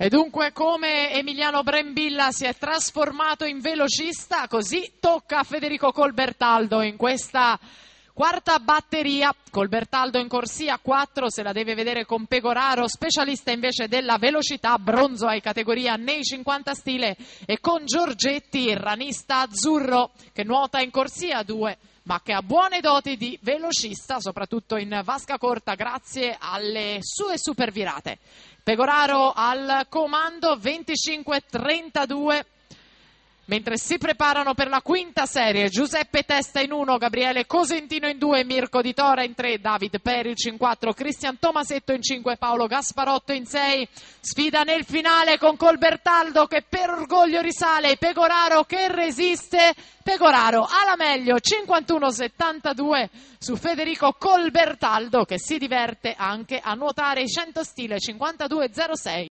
E dunque, come Emiliano Brembilla si è trasformato in velocista, così tocca a Federico Colbertaldo in questa quarta batteria. Colbertaldo in corsia 4, se la deve vedere con Pegoraro, specialista invece della velocità, bronzo ai categoria nei 50 stile, e con Giorgetti, ranista azzurro, che nuota in corsia 2, ma che ha buone doti di velocista, soprattutto in vasca corta grazie alle sue supervirate. Pegoraro al comando, 25-32, mentre si preparano per la quinta serie Giuseppe Testa in 1, Gabriele Cosentino in 2, Mirko Di Tora in 3, David Peric in 4, Cristian Tomasetto in 5, Paolo Gasparotto in 6. Sfida nel finale con Colbertaldo che per orgoglio risale, Pegoraro che resiste. Pegoraro alla meglio, 51-72 su Federico Colbertaldo, che si diverte anche a nuotare i 100 stile, 52-06.